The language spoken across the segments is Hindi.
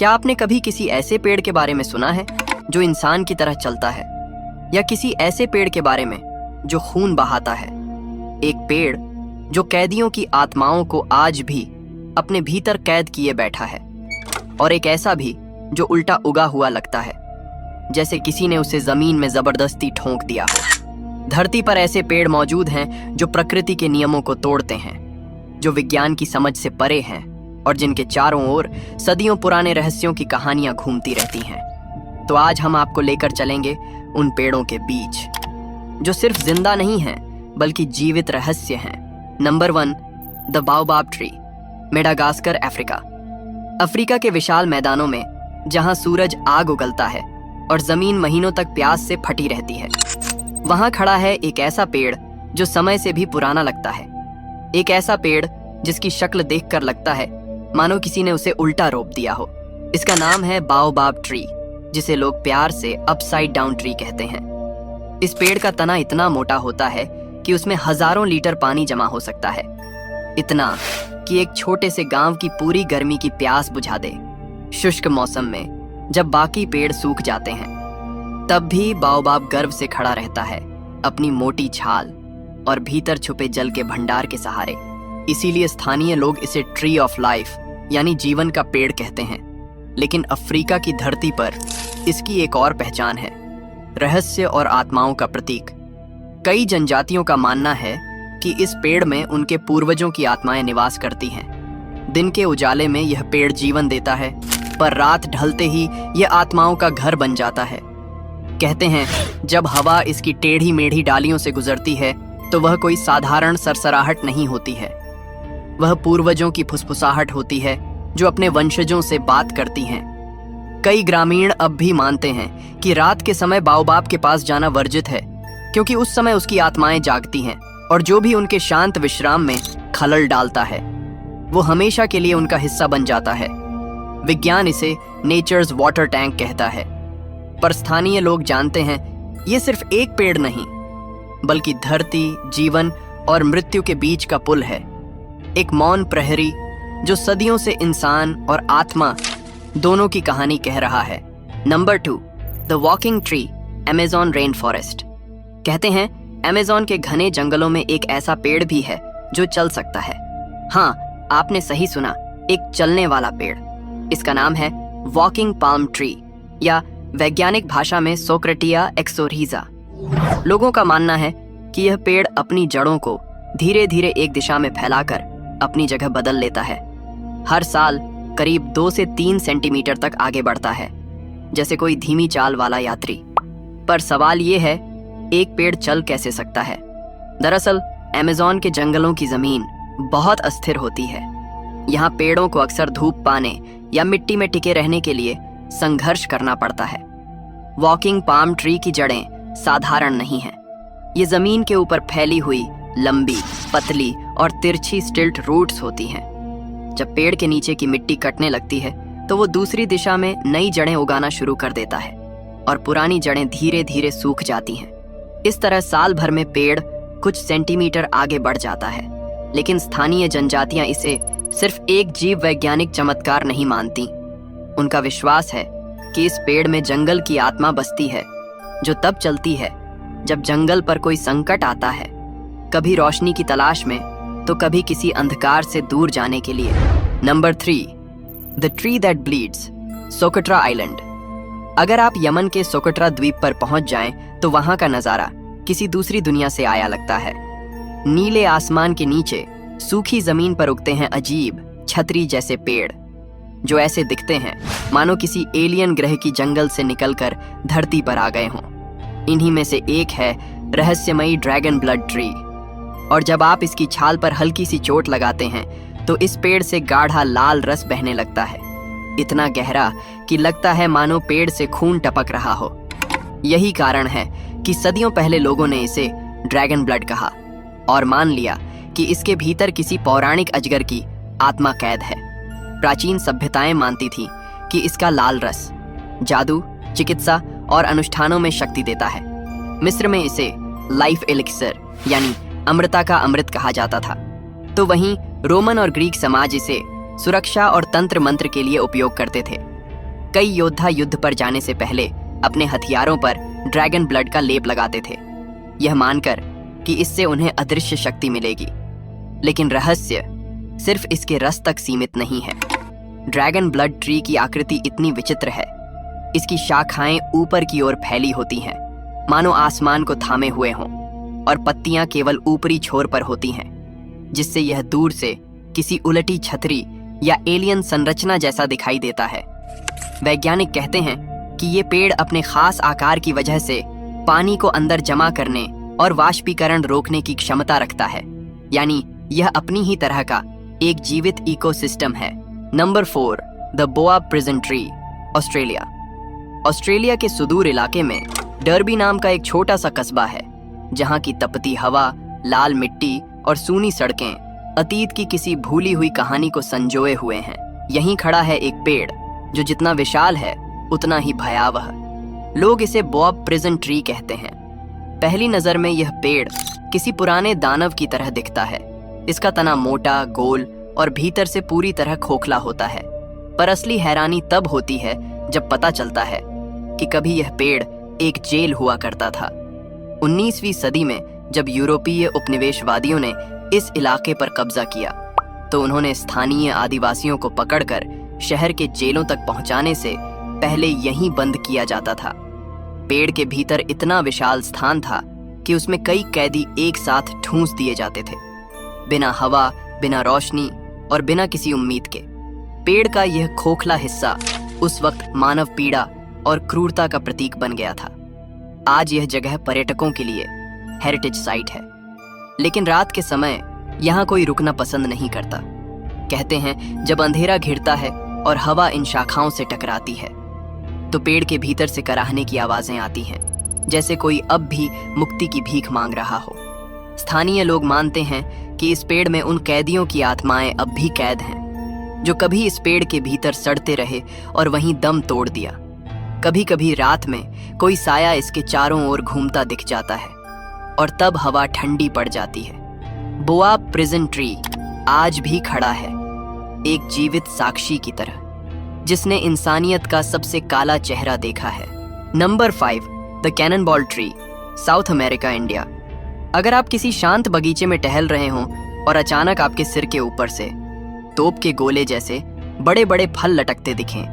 क्या आपने कभी किसी ऐसे पेड़ के बारे में सुना है जो इंसान की तरह चलता है, या किसी ऐसे पेड़ के बारे में जो खून बहाता है? एक पेड़ जो कैदियों की आत्माओं को आज भी अपने भीतर कैद किए बैठा है, और एक ऐसा भी जो उल्टा उगा हुआ लगता है, जैसे किसी ने उसे जमीन में जबरदस्ती ठोंक दिया हो। धरती पर ऐसे पेड़ मौजूद हैं जो प्रकृति के नियमों को तोड़ते हैं, जो विज्ञान की समझ से परे हैं, और जिनके चारों ओर सदियों पुराने रहस्यों की कहानियां घूमती रहती हैं। तो आज हम आपको लेकर चलेंगे उन पेड़ों के बीच जो सिर्फ जिंदा नहीं हैं बल्कि जीवित रहस्य हैं। Number 1, the baobab tree, Madagascar, Africa. Africa के विशाल मैदानों में जहां सूरज आग उगलता है और जमीन महीनों तक प्यास से फटी रहती है, वहां खड़ा है एक ऐसा पेड़ जो समय से भी पुराना लगता है। एक ऐसा पेड़ जिसकी शक्ल देखकर लगता है मानो किसी ने उसे उल्टा रोप दिया हो। इसका नाम है बाओबाब ट्री, जिसे लोग प्यार से अपसाइड डाउन ट्री कहते हैं। इस पेड़ का तना इतना मोटा होता है कि उसमें हजारों लीटर पानी जमा हो सकता है, इतना कि एक छोटे से गांव की पूरी गर्मी की प्यास बुझा दे। शुष्क मौसम में जब बाकी पेड़ सूख जाते हैं, तब भी बाओबाब गर्व से खड़ा रहता है, अपनी मोटी छाल और भीतर छुपे जल के भंडार के सहारे। इसीलिए स्थानीय लोग इसे ट्री ऑफ लाइफ यानी जीवन का पेड़ कहते हैं। लेकिन अफ्रीका की धरती पर इसकी एक और पहचान है, रहस्य और आत्माओं का प्रतीक। कई जनजातियों का मानना है कि इस पेड़ में उनके पूर्वजों की आत्माएं निवास करती हैं। दिन के उजाले में यह पेड़ जीवन देता है, पर रात ढलते ही यह आत्माओं का घर बन जाता है। कहते हैं जब हवा इसकी टेढ़ी मेढ़ी डालियों से गुजरती है तो वह कोई साधारण सरसराहट नहीं होती है, वह पूर्वजों की फुसफुसाहट होती है जो अपने वंशजों से बात करती हैं। कई ग्रामीण अब भी मानते हैं कि रात के समय बाओबाब के पास जाना वर्जित है, क्योंकि उस समय उसकी आत्माएं जागती हैं और जो भी उनके शांत विश्राम में खलल डालता है वो हमेशा के लिए उनका हिस्सा बन जाता है। विज्ञान इसे नेचर्स वाटर टैंक कहता है, पर स्थानीय लोग जानते हैं ये सिर्फ एक पेड़ नहीं बल्कि धरती, जीवन और मृत्यु के बीच का पुल है। एक मौन प्रहरी जो सदियों से इंसान और आत्मा दोनों की कहानी कह रहा है। Number 2, the walking tree, Amazon rain forest. कहते हैं अमेज़न के घने जंगलों में एक ऐसा पेड़ भी है जो चल सकता है। हाँ, आपने सही सुना, एक चलने वाला पेड़। इसका नाम है वॉकिंग पाल्म ट्री, या वैज्ञानिक भाषा में सोक्रेटिया एक्सोरिजा। लोगों का मानना है कि यह पेड़ अपनी जड़ों को धीरे धीरे एक दिशा में फैलाकर अपनी जगह बदल लेता है। हर साल करीब 2 से 3 सेंटीमीटर तक आगे बढ़ता है, जैसे कोई धीमी चाल वाला यात्री। पर सवाल ये है, एक पेड़ चल कैसे सकता है? दरअसल अमेज़न के जंगलों की जमीन बहुत अस्थिर होती है। यहाँ पेड़ों को अक्सर धूप पाने या मिट्टी में टिके रहने के लिए संघर्ष करना पड़ता है। वॉकिंग पाम ट्री की जड़ें साधारण नहीं हैं। ये जमीन के ऊपर फैली हुई लंबी, पतली और तिरछी स्टिल्ट रूट्स होती हैं। जब पेड़ के नीचे की मिट्टी कटने लगती है तो वो दूसरी दिशा में नई जड़ें उगाना शुरू कर देता है और पुरानी जड़ें धीरे धीरे सूख जाती हैं। इस तरह साल भर में पेड़ कुछ सेंटीमीटर आगे बढ़ जाता है। लेकिन स्थानीय जनजातियां इसे सिर्फ एक जीव वैज्ञानिक चमत्कार नहीं मानती। उनका विश्वास है कि इस पेड़ में जंगल की आत्मा बसती है, जो तब चलती है जब जंगल पर कोई संकट आता है, कभी रोशनी की तलाश में तो कभी किसी अंधकार से दूर जाने के लिए। Number 3, the tree that bleeds, Socotra island. अगर आप यमन के सोकोट्रा द्वीप पर पहुंच जाएं तो वहां का नजारा किसी दूसरी दुनिया से आया लगता है। नीले आसमान के नीचे सूखी जमीन पर उगते हैं अजीब छतरी जैसे पेड़, जो ऐसे दिखते हैं मानो किसी एलियन ग्रह की जंगल से निकलकर धरती पर आ गए हों। इन्हीं में से एक है रहस्यमयी ड्रैगन ब्लड ट्री, और जब आप इसकी छाल पर हल्की सी चोट लगाते हैं तो इस पेड़ से गाढ़ा लाल रस बहने लगता है, इतना गहरा कि लगता है मानो पेड़ से खून टपक रहा हो। यही कारण है कि सदियों पहले लोगों ने इसे ड्रैगन ब्लड कहा और मान लिया कि इसके भीतर किसी पौराणिक अजगर की आत्मा कैद है। प्राचीन सभ्यताएं मानती थीं कि इसका लाल रस जादू, चिकित्सा और अनुष्ठानों में शक्ति देता है। मिस्र में इसे लाइफ एलिक्सर यानी अमृता का अमृत कहा जाता था, तो वहीं रोमन और ग्रीक समाज इसे सुरक्षा और तंत्र मंत्र के लिए उपयोग करते थे। कई योद्धा युद्ध पर जाने से पहले अपने हथियारों पर ड्रैगन ब्लड का लेप लगाते थे, यह मानकर कि इससे उन्हें अदृश्य शक्ति मिलेगी। लेकिन रहस्य सिर्फ इसके रस तक सीमित नहीं है। ड्रैगन ब्लड ट्री की आकृति इतनी विचित्र है। इसकी शाखाएं ऊपर की ओर फैली होती हैं, मानो आसमान को थामे हुए हों, और पत्तियां केवल ऊपरी छोर पर होती हैं, जिससे यह दूर से किसी उलटी छतरी या एलियन संरचना जैसा दिखाई देता है। वैज्ञानिक कहते हैं कि ये पेड़ अपने खास आकार की वजह से पानी को अंदर जमा करने और वाष्पीकरण रोकने की क्षमता रखता है, यानी यह अपनी ही तरह का एक जीवित इकोसिस्टम है। Number 4, the boa prison tree, Australia. Australia के सुदूर इलाके में डर्बी नाम का एक छोटा सा कस्बा है, जहाँ की तपती हवा, लाल मिट्टी और सूनी सड़कें अतीत की किसी भूली हुई कहानी को संजोए हुए हैं। यहीं खड़ा है एक पेड़ जो जितना विशाल है उतना ही भयावह। लोग इसे बॉब प्रिजन ट्री कहते हैं। पहली नजर में यह पेड़ किसी पुराने दानव की तरह दिखता है। इसका तना मोटा, गोल और भीतर से पूरी तरह खोखला होता है। पर असली हैरानी तब होती है जब पता चलता है कि कभी यह पेड़ एक जेल हुआ करता था। 19वीं सदी में जब यूरोपीय उपनिवेशवादियों ने इस इलाके पर कब्जा किया, तो उन्होंने स्थानीय आदिवासियों को पकड़कर शहर के जेलों तक पहुंचाने से पहले यहीं बंद किया जाता था। पेड़ के भीतर इतना विशाल स्थान था कि उसमें कई कैदी एक साथ ठूंस दिए जाते थे, बिना हवा, बिना रोशनी और बिना किसी उम्मीद के। पेड़ का यह खोखला हिस्सा उस वक्त मानव पीड़ा और क्रूरता का प्रतीक बन गया था। आज यह जगह पर्यटकों के लिए हेरिटेज साइट है, लेकिन रात के समय यहाँ कोई रुकना पसंद नहीं करता। कहते हैं जब अंधेरा घिरता है और हवा इन शाखाओं से टकराती है, तो पेड़ के भीतर से कराहने की आवाजें आती हैं, जैसे कोई अब भी मुक्ति की भीख मांग रहा हो। स्थानीय लोग मानते हैं कि इस पेड़ में उन कैदियों की आत्माएं अब भी कैद हैं, जो कभी इस पेड़ के भीतर सड़ते रहे और वहीं दम तोड़ दिया। कभी कभी रात में कोई साया इसके चारों ओर घूमता दिख जाता है और तब हवा ठंडी पड़ जाती है। बोआ प्रिजन ट्री आज भी खड़ा है, एक जीवित साक्षी की तरह, जिसने इंसानियत का सबसे काला चेहरा देखा है। Number 5, the cannon ball tree, South America, India. अगर आप किसी शांत बगीचे में टहल रहे हों और अचानक आपके सिर के ऊपर से तोप के गोले जैसे बड़े बड़े फल लटकते दिखें,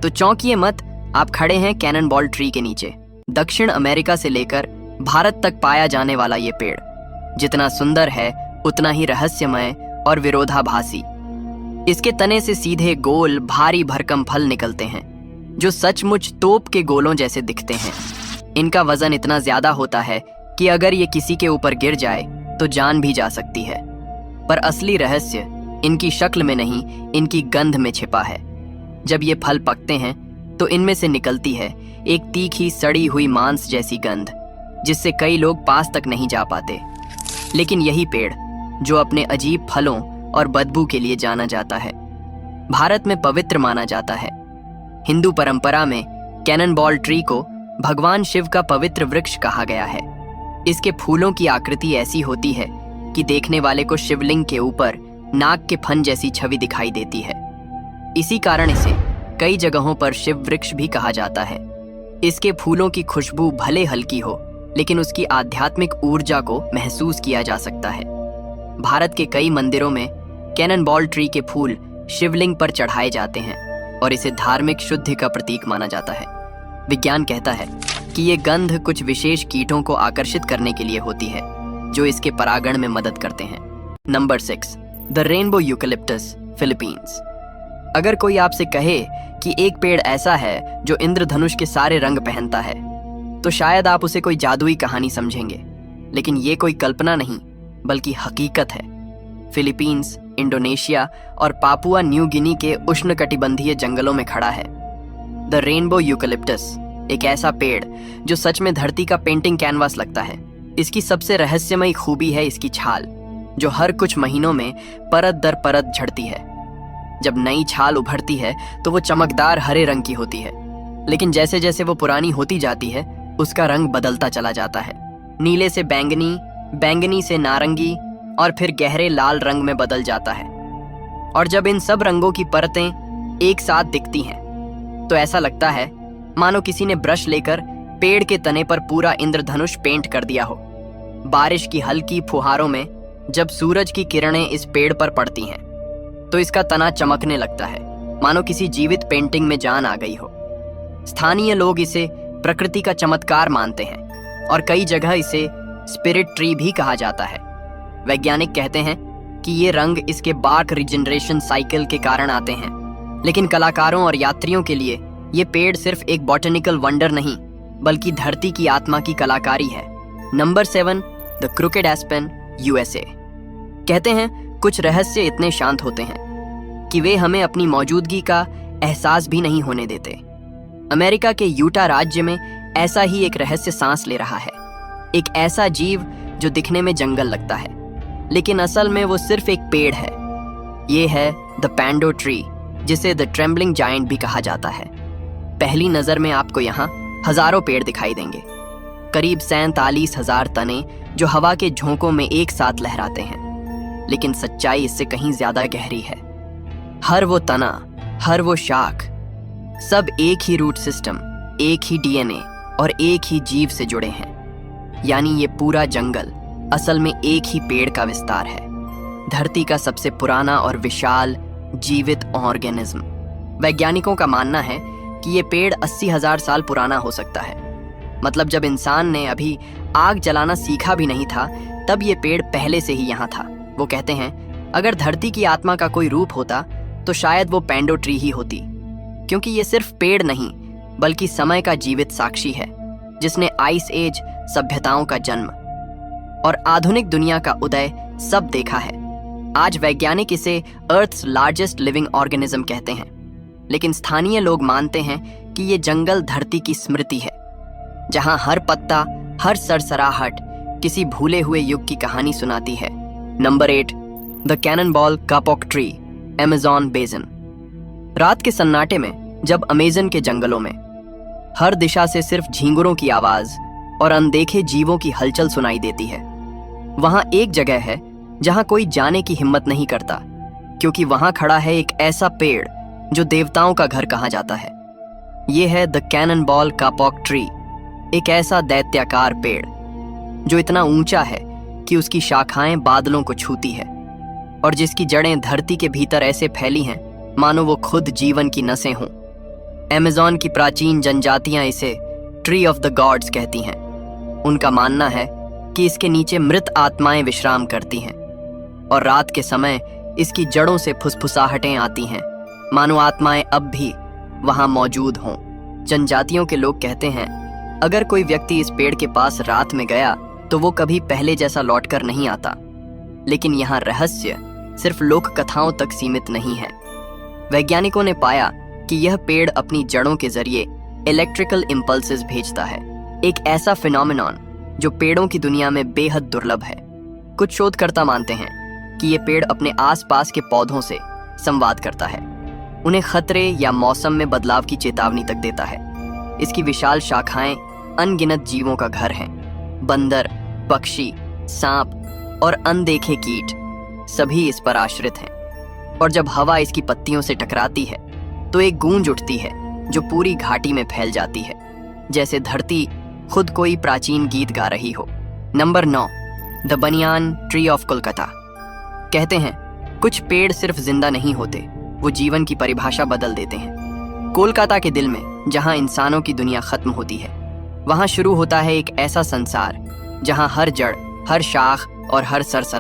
तो चौंकिए मत। आप खड़े हैं कैनन बॉल ट्री के नीचे। दक्षिण अमेरिका से लेकर भारत तक पाया जाने वाला ये पेड़ जितना सुंदर है उतना ही रहस्यमय और विरोधाभासी। इसके तने से सीधे गोल भारी भरकम फल निकलते हैं, जो सचमुच तोप के गोलों जैसे दिखते हैं। इनका वजन इतना ज्यादा होता है कि अगर ये किसी के ऊपर गिर जाए तो जान भी जा सकती है। पर असली रहस्य इनकी शक्ल में नहीं, इनकी गंध में छिपा है। जब ये फल पकते हैं तो इनमें से निकलती है एक तीखी सड़ी हुई मांस जैसी गंध, जिससे कई लोग पास तक नहीं जा पाते। लेकिन यही पेड़ जो अपने अजीब फलों और बदबू के लिए जाना जाता है, भारत में पवित्र माना जाता है। हिंदू परंपरा में कैनन बॉल ट्री को भगवान शिव का पवित्र वृक्ष कहा गया है। इसके फूलों की आकृति ऐसी होती है कि देखने वाले को शिवलिंग के ऊपर नाग के फन जैसी छवि दिखाई देती है। इसी कारण इसे कई जगहों पर शिव वृक्ष भी कहा जाता है। इसके फूलों की खुशबू भले हल्की हो, लेकिन उसकी आध्यात्मिक ऊर्जा को महसूस किया जा सकता है। भारत के कई मंदिरों में कैनन बॉल ट्री के फूल शिवलिंग पर चढ़ाए जाते हैं और इसे धार्मिक शुद्धि का प्रतीक माना जाता है। विज्ञान कहता है कि ये गंध कुछ विशेष कीटों को आकर्षित करने के लिए होती है, जो इसके परागण में मदद करते हैं। Number 6, the rainbow eucalyptus, Philippines. अगर कोई आपसे कहे कि एक पेड़ ऐसा है जो इंद्रधनुष के सारे रंग पहनता है, तो शायद आप उसे कोई जादुई कहानी समझेंगे। लेकिन ये कोई कल्पना नहीं, बल्कि हकीकत है। फिलीपींस, इंडोनेशिया और पापुआ न्यू गिनी के उष्णकटिबंधीय जंगलों में खड़ा है द रेनबो यूकेलिप्टस, एक ऐसा पेड़ जो सच में धरती का पेंटिंग कैनवास लगता है। इसकी सबसे रहस्यमयी खूबी है इसकी छाल, जो हर कुछ महीनों में परत दर परत झड़ती है। जब नई छाल उभरती है तो वो चमकदार हरे रंग की होती है, लेकिन जैसे जैसे वो पुरानी होती जाती है उसका रंग बदलता चला जाता है। नीले से बैंगनी, बैंगनी से नारंगी और फिर गहरे लाल रंग में बदल जाता है। और जब इन सब रंगों की परतें एक साथ दिखती हैं तो ऐसा लगता है मानो किसी ने ब्रश लेकर पेड़ के तने पर पूरा इंद्रधनुष पेंट कर दिया हो। बारिश की हल्की फुहारों में जब सूरज की किरणें इस पेड़ पर पड़ती हैं तो इसका तना चमकने लगता है, मानो किसी जीवित पेंटिंग में जान आ गई हो। स्थानीय लोग इसे प्रकृति का चमत्कार मानते हैं और कई जगह इसे स्पिरिट ट्री भी कहा जाता है। वैज्ञानिक कहते हैं कि ये रंग इसके बार्क रिजनरेशन साइकिल के कारण आते हैं, लेकिन कलाकारों और यात्रियों के लिए ये पेड़ सिर्फ एक बॉटनिकल वंडर नहीं बल्कि धरती की आत्मा की कलाकारी है। Number 7, the crooked aspen, USA. कहते हैं कुछ रहस्य इतने शांत होते हैं कि वे हमें अपनी मौजूदगी का एहसास भी नहीं होने देते। अमेरिका के यूटा राज्य में ऐसा ही एक रहस्य सांस ले रहा है। एक ऐसा जीव जो दिखने में जंगल लगता है लेकिन असल में वो सिर्फ एक पेड़ है। ये है द पैंडो ट्री, जिसे द ट्रेम्बलिंग जायंट भी कहा जाता है। पहली नजर में आपको यहाँ हजारों पेड़ दिखाई देंगे, करीब 47,000 तने जो हवा के झोंकों में एक साथ लहराते हैं। लेकिन सच्चाई इससे कहीं ज्यादा गहरी है। हर वो तना, हर वो शाख, सब एक ही रूट सिस्टम, एक ही डीएनए और एक ही जीव से जुड़े हैं। यानी ये पूरा जंगल असल में एक ही पेड़ का विस्तार है, धरती का सबसे पुराना और विशाल जीवित ऑर्गेनिज्म। वैज्ञानिकों का मानना है कि ये पेड़ 80,000 साल पुराना हो सकता है। मतलब जब इंसान ने अभी आग जलाना सीखा भी नहीं था तब ये पेड़ पहले से ही यहाँ था। वो कहते हैं अगर धरती की आत्मा का कोई रूप होता तो शायद वो पैंडो ट्री ही होती, क्योंकि ये सिर्फ पेड़ नहीं बल्कि समय का जीवित साक्षी है जिसने आइस एज सभ्यताओं का जन्म और आधुनिक दुनिया का उदय सब देखा है। आज वैज्ञानिक इसे अर्थ्स लार्जेस्ट लिविंग ऑर्गेनिज्म कहते हैं, लेकिन स्थानीय लोग मानते हैं कि ये जंगल धरती की स्मृति है, जहां हर पत्ता, हर सरसराहट किसी भूले हुए युग की कहानी सुनाती है। Number 8, the cannonball kapok tree, Amazon basin. रात के सन्नाटे में जब अमेज़न के जंगलों में हर दिशा से सिर्फ झींगुरों की आवाज और अनदेखे जीवों की हलचल सुनाई देती है, वहां एक जगह है जहां कोई जाने की हिम्मत नहीं करता, क्योंकि वहां खड़ा है एक ऐसा पेड़ जो देवताओं का घर कहा जाता है। यह है द कैननबॉल कापॉक ट्री, एक ऐसा दैत्याकार पेड़ जो इतना ऊंचा है कि उसकी शाखाएं बादलों को छूती है और जिसकी जड़ें धरती के भीतर ऐसे फैली हैं मानो वो खुद जीवन की नसें हों। अमेज़न की प्राचीन जनजातियां इसे ट्री ऑफ द गॉड्स कहती हैं। उनका मानना है कि इसके नीचे मृत आत्माएं विश्राम करती हैं और रात के समय इसकी जड़ों से फुसफुसाहटें आती हैं, मानो आत्माएं अब भी वहां मौजूद हों। जनजातियों के लोग कहते हैं अगर कोई व्यक्ति इस पेड़ के पास रात में गया तो वो कभी पहले जैसा लौटकर नहीं आता। लेकिन यहाँ रहस्य सिर्फ लोक कथाओं तक सीमित नहीं है। वैज्ञानिकों ने पाया कि यह पेड़ अपनी जड़ों के जरिए इलेक्ट्रिकल इंपल्सेस भेजता है, एक ऐसा फिनोमेनॉन जो पेड़ों की दुनिया में बेहद दुर्लभ है। कुछ शोधकर्ता मानते हैं कि ये पेड़ अपने आसपास के पौधों से संवाद करता है, उन्हें खतरे या मौसम में बदलाव की चेतावनी तक देता है। इसकी विशाल शाखाएं अनगिनत जीवों का घर हैं, बंदर, पक्षी, सांप और अनदेखे कीट सभी इस पर आश्रित हैं। और जब हवा इसकी पत्तियों से टकराती है तो एक गूंज उठती है जो पूरी घाटी में फैल जाती है, जैसे धरती खुद कोई प्राचीन गीत गा रही हो। Number 9, the banyan tree of Kolkata. कहते हैं कुछ पेड़ सिर्फ जिंदा नहीं होते, वो जीवन की परिभाषा बदल देते हैं। कोलकाता के दिल में जहां इंसानों की दुनिया खत्म होती है, वहां शुरू होता है एक ऐसा संसार जहां हर जड़, हर शाख और हर सरसरा